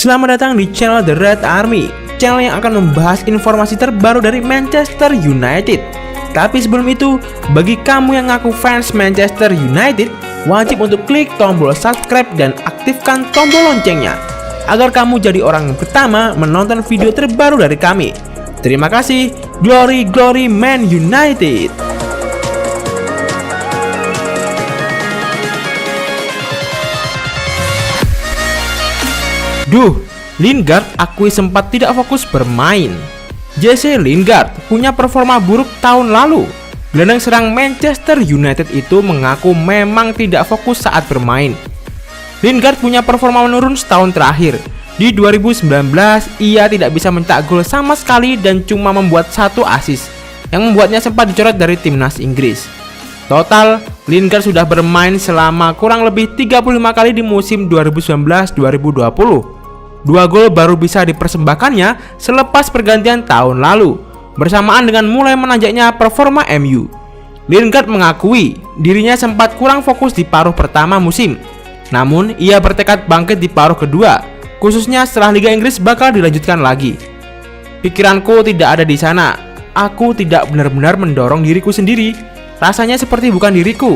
Selamat datang di channel The Red Army, channel yang akan membahas informasi terbaru dari Manchester United. Tapi sebelum itu, bagi kamu yang ngaku fans Manchester United, wajib untuk klik tombol subscribe dan aktifkan tombol loncengnya agar kamu jadi orang yang pertama menonton video terbaru dari kami. Terima kasih. Glory Glory Man United. Lingard akui sempat tidak fokus bermain. Jesse Lingard punya performa buruk tahun lalu. Gelandang serang Manchester United itu mengaku memang tidak fokus saat bermain. Lingard punya performa menurun setahun terakhir. Di 2019, ia tidak bisa mencetak gol sama sekali dan cuma membuat 1 assist, yang membuatnya sempat dicoret dari timnas Inggris. Total, Lingard sudah bermain selama kurang lebih 35 kali di musim 2019-2020. 2 gol baru bisa dipersembahkannya selepas pergantian tahun lalu, bersamaan dengan mulai menanjaknya performa MU. Lingard mengakui dirinya sempat kurang fokus di paruh pertama musim. Namun, ia bertekad bangkit di paruh kedua, khususnya setelah Liga Inggris bakal dilanjutkan lagi. Pikiranku tidak ada di sana. Aku tidak benar-benar mendorong diriku sendiri. Rasanya seperti bukan diriku.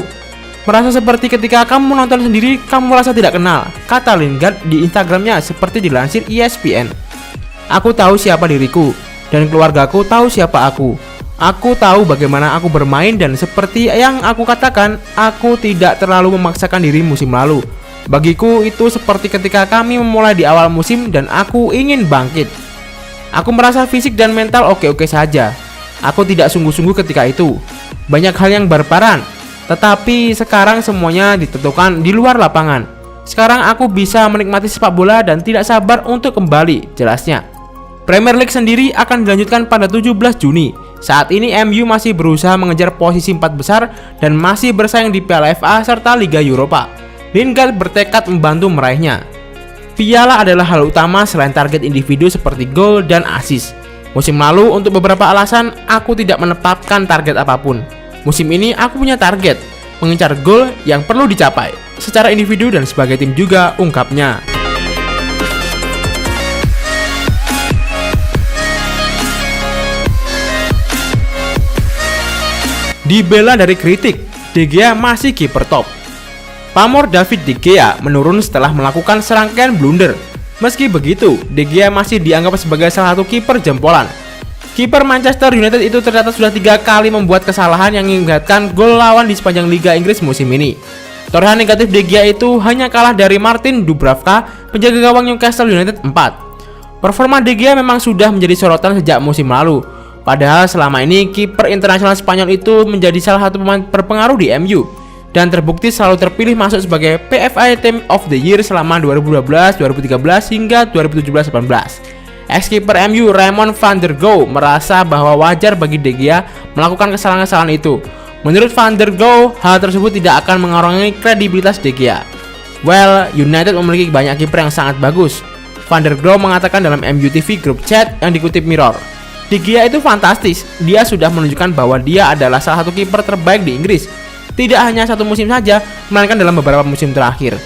Merasa seperti ketika kamu menonton sendiri, kamu merasa tidak kenal, kata Lingard di Instagramnya seperti dilansir ESPN. Aku tahu siapa diriku, dan keluargaku tahu siapa aku. Aku tahu bagaimana aku bermain dan seperti yang aku katakan, aku tidak terlalu memaksakan diri musim lalu. Bagiku itu seperti ketika kami memulai di awal musim dan aku ingin bangkit. Aku merasa fisik dan mental oke-oke saja. Aku tidak sungguh-sungguh ketika itu. Banyak hal yang berperan. Tetapi sekarang semuanya ditentukan di luar lapangan. Sekarang aku bisa menikmati sepak bola dan tidak sabar untuk kembali, jelasnya. Premier League sendiri akan dilanjutkan pada 17 Juni. Saat ini MU masih berusaha mengejar posisi 4 besar dan masih bersaing di Piala FA serta Liga Eropa. Lingard bertekad membantu meraihnya. Piala adalah hal utama selain target individu seperti gol dan assist. Musim lalu untuk beberapa alasan aku tidak menetapkan target apapun. Musim ini aku punya target, mengincar gol yang perlu dicapai secara individu dan sebagai tim juga, ungkapnya. Dibela dari kritik, De Gea masih kiper top. Pamor David De Gea menurun setelah melakukan serangkaian blunder. Meski begitu, De Gea masih dianggap sebagai salah satu kiper jempolan. Kiper Manchester United itu ternyata sudah 3 kali membuat kesalahan yang mengakibatkan gol lawan di sepanjang Liga Inggris musim ini. Torehan negatif De Gea itu hanya kalah dari Martin Dubravka, penjaga gawang Newcastle United 4. Performa De Gea memang sudah menjadi sorotan sejak musim lalu. Padahal selama ini kiper internasional Spanyol itu menjadi salah satu pemain berpengaruh di MU dan terbukti selalu terpilih masuk sebagai PFA Team of the Year selama 2012, 2013 hingga 2017-18. Ex-kiper MU Raymond van der Gouw merasa bahwa wajar bagi De Gea melakukan kesalahan-kesalahan itu. Menurut van der Gouw, hal tersebut tidak akan mengurangi kredibilitas De Gea. Well, United memiliki banyak kiper yang sangat bagus. Van der Gouw mengatakan dalam MU TV grup chat yang dikutip Mirror. De Gea itu fantastis. Dia sudah menunjukkan bahwa dia adalah salah satu kiper terbaik di Inggris. Tidak hanya satu musim saja, melainkan dalam beberapa musim terakhir.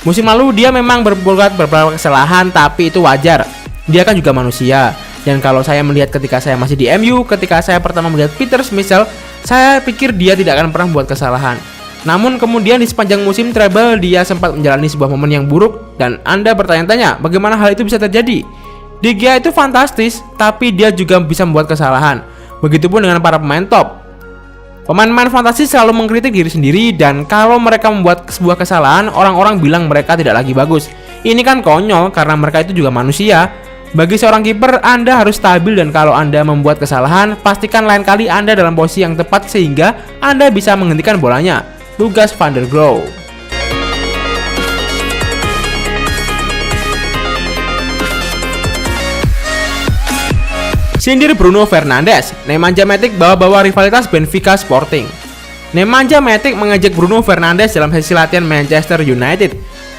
Musim lalu dia memang berbuat beberapa kesalahan, tapi itu wajar. Dia kan juga manusia. Dan kalau saya melihat ketika saya masih di MU, ketika saya pertama melihat Peter Schmeichel, saya pikir dia tidak akan pernah membuat kesalahan. Namun kemudian di sepanjang musim treble dia sempat menjalani sebuah momen yang buruk dan Anda bertanya-tanya bagaimana hal itu bisa terjadi. De Gea itu fantastis, tapi dia juga bisa membuat kesalahan. Begitupun dengan para pemain top. Pemain-pemain fantastis selalu mengkritik diri sendiri dan kalau mereka membuat sebuah kesalahan, orang-orang bilang mereka tidak lagi bagus. Ini kan konyol karena mereka itu juga manusia. Bagi seorang kiper, Anda harus stabil dan kalau Anda membuat kesalahan, pastikan lain kali Anda dalam posisi yang tepat sehingga Anda bisa menghentikan bolanya. Tugas van der Gouw. Sindir Bruno Fernandes, Nemanja Matic bawa-bawa rivalitas Benfica Sporting. Nemanja Matic mengejek Bruno Fernandes dalam sesi latihan Manchester United.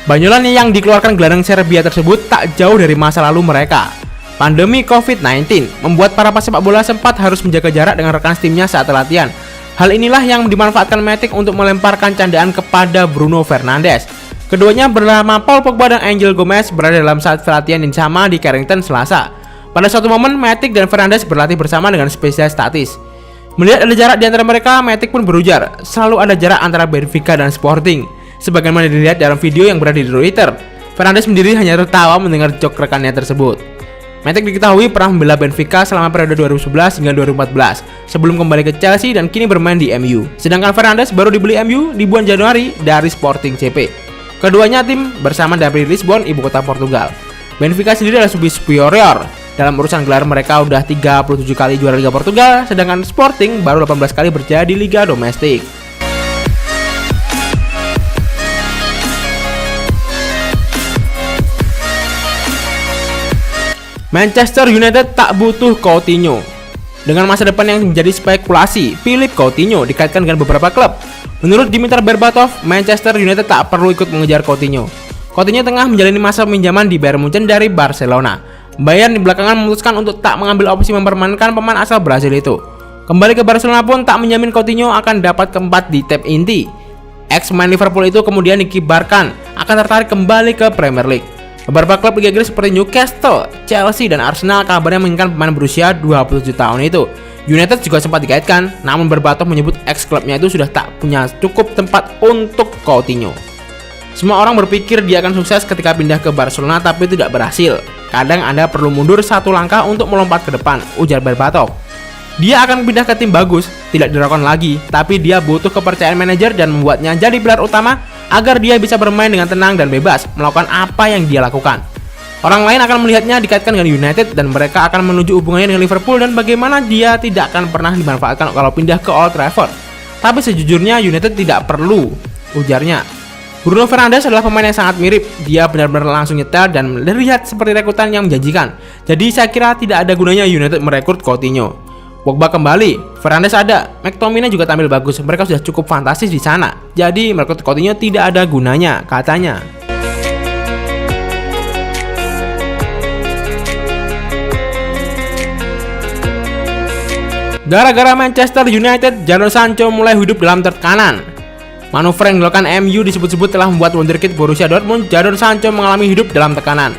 Banyolan yang dikeluarkan gelandang Serbia tersebut tak jauh dari masa lalu mereka. Pandemi COVID-19 membuat para pesepak bola sempat harus menjaga jarak dengan rekan timnya saat latihan. Hal inilah yang dimanfaatkan Matic untuk melemparkan candaan kepada Bruno Fernandes. Keduanya bernama Paul Pogba dan Angel Gomez berada dalam saat latihan yang sama di Carrington Selasa. Pada suatu momen, Matic dan Fernandes berlatih bersama dengan spesialis taktis. Melihat ada jarak di antara mereka, Matic pun berujar, selalu ada jarak antara Benfica dan Sporting. Sebagaimana dilihat dalam video yang berada di Twitter, Fernandes sendiri hanya tertawa mendengar jok rekannya tersebut. Matic diketahui pernah membela Benfica selama periode 2011 hingga 2014 sebelum kembali ke Chelsea dan kini bermain di MU. Sedangkan Fernandes baru dibeli MU di bulan Januari dari Sporting CP. Keduanya tim bersama dari Lisbon, ibu kota Portugal. Benfica sendiri adalah superior. Dalam urusan gelar mereka udah 37 kali juara Liga Portugal, sedangkan Sporting baru 18 kali berjaya di Liga Domestik. Manchester United tak butuh Coutinho. Dengan masa depan yang menjadi spekulasi, Philippe Coutinho dikaitkan dengan beberapa klub. Menurut Dimitar Berbatov, Manchester United tak perlu ikut mengejar Coutinho. Coutinho tengah menjalani masa pinjaman di Bayern Munchen dari Barcelona. Bayern di belakangan memutuskan untuk tak mengambil opsi mempermainkan pemain asal Brasil itu. Kembali ke Barcelona pun tak menjamin Coutinho akan dapat keempat di tab inti. Ex-pemain Liverpool itu kemudian dikibarkan akan tertarik kembali ke Premier League. Beberapa klub Liga Inggris seperti Newcastle, Chelsea, dan Arsenal kabarnya menginginkan pemain berusia 27 tahun itu. United juga sempat dikaitkan, namun Berbatov menyebut ex-klubnya itu sudah tak punya cukup tempat untuk Coutinho. Semua orang berpikir dia akan sukses ketika pindah ke Barcelona, tapi tidak berhasil. Kadang Anda perlu mundur satu langkah untuk melompat ke depan, ujar Berbatov. Dia akan pindah ke tim bagus, tidak diragukan lagi, tapi dia butuh kepercayaan manajer dan membuatnya jadi pilar utama agar dia bisa bermain dengan tenang dan bebas melakukan apa yang dia lakukan. Orang lain akan melihatnya dikaitkan dengan United dan mereka akan menuju hubungannya dengan Liverpool dan bagaimana dia tidak akan pernah dimanfaatkan kalau pindah ke Old Trafford. Tapi sejujurnya United tidak perlu, ujarnya. Bruno Fernandes adalah pemain yang sangat mirip. Dia benar-benar langsung nyetel dan terlihat seperti rekrutan yang menjanjikan. Jadi saya kira tidak ada gunanya United merekrut Coutinho. Pogba kembali, Fernandes ada, McTominay juga tampil bagus. Mereka sudah cukup fantastis di sana. Jadi merekrut Coutinho tidak ada gunanya, katanya. Gara-gara Manchester United, Jadon Sancho mulai hidup dalam tekanan. Manuver yang dilakukan MU disebut-sebut telah membuat wonderkid Borussia Dortmund, Jadon Sancho mengalami hidup dalam tekanan.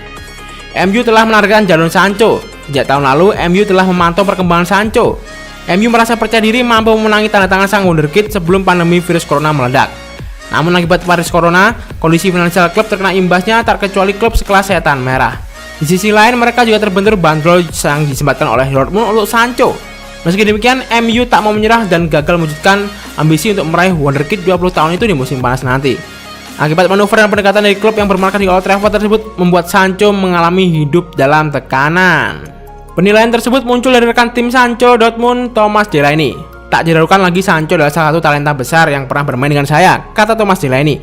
MU telah menargetkan Jadon Sancho. Sejak tahun lalu, MU telah memantau perkembangan Sancho. MU merasa percaya diri mampu memenangi tanda tangan sang wonderkid sebelum pandemi virus corona meledak. Namun akibat virus corona, kondisi finansial klub terkena imbasnya terkecuali klub sekelas Setan Merah. Di sisi lain, mereka juga terbentur bandrol yang disematkan oleh Dortmund untuk Sancho. Meski demikian, MU tak mau menyerah dan gagal mewujudkan ambisi untuk meraih wonderkid 20 tahun itu di musim panas nanti. Akibat manuver dan pendekatan dari klub yang bermarkas di Old Trafford tersebut membuat Sancho mengalami hidup dalam tekanan. Penilaian tersebut muncul dari rekan tim Sancho Dortmund, Thomas Delaney. Tak diragukan lagi Sancho adalah salah satu talenta besar yang pernah bermain dengan saya, kata Thomas Delaney.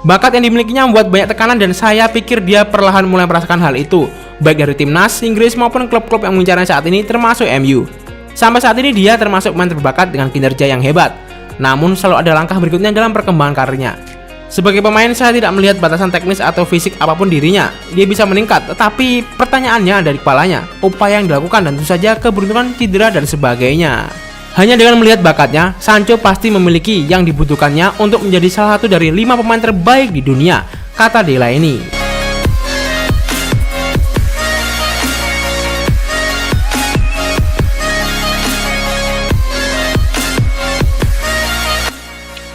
Bakat yang dimilikinya membuat banyak tekanan dan saya pikir dia perlahan mulai merasakan hal itu, baik dari timnas Inggris maupun klub-klub yang mengincarnya saat ini termasuk MU. Sampai saat ini dia termasuk pemain berbakat dengan kinerja yang hebat. Namun selalu ada langkah berikutnya dalam perkembangan karirnya. Sebagai pemain saya tidak melihat batasan teknis atau fisik apapun dirinya. Dia bisa meningkat, tetapi pertanyaannya ada di kepalanya. Upaya yang dilakukan dan tentu saja keberuntungan, cedera dan sebagainya. Hanya dengan melihat bakatnya, Sancho pasti memiliki yang dibutuhkannya untuk menjadi salah satu dari 5 pemain terbaik di dunia, kata Delaney.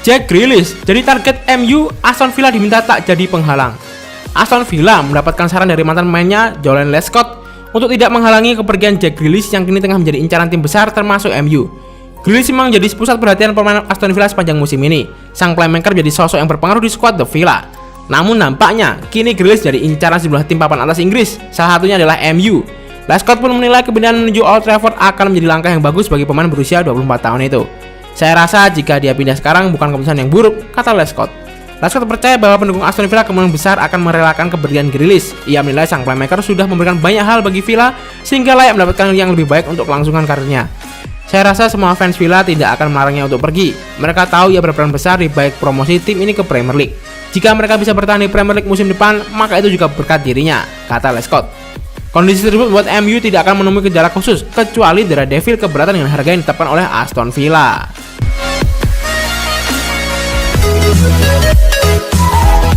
Jack Grealish jadi target MU, Aston Villa diminta tak jadi penghalang. Aston Villa mendapatkan saran dari mantan pemainnya Jolen Lescott untuk tidak menghalangi kepergian Jack Grealish yang kini tengah menjadi incaran tim besar termasuk MU. Grealish memang jadi pusat perhatian pemain Aston Villa sepanjang musim ini. Sang playmaker menjadi sosok yang berpengaruh di skuad The Villa. Namun nampaknya kini Grealish jadi incaran sejumlah tim papan atas Inggris, salah satunya adalah MU. Lescott pun menilai kepindahan menuju Old Trafford akan menjadi langkah yang bagus bagi pemain berusia 24 tahun itu. Saya rasa jika dia pindah sekarang bukan keputusan yang buruk, kata Lescott. Lescott percaya bahwa pendukung Aston Villa kemungkinan besar akan merelakan kepergian Grealish. Ia menilai sang playmaker sudah memberikan banyak hal bagi Villa sehingga layak mendapatkan yang lebih baik untuk kelangsungan karirnya. Saya rasa semua fans Villa tidak akan melarangnya untuk pergi. Mereka tahu ia berperan besar di baik promosi tim ini ke Premier League. Jika mereka bisa bertahan di Premier League musim depan, maka itu juga berkat dirinya, kata Lescott. Kondisi tersebut membuat MU tidak akan menemui gejala khusus kecuali Daredevil keberatan dengan harga yang ditetapkan oleh Aston Villa.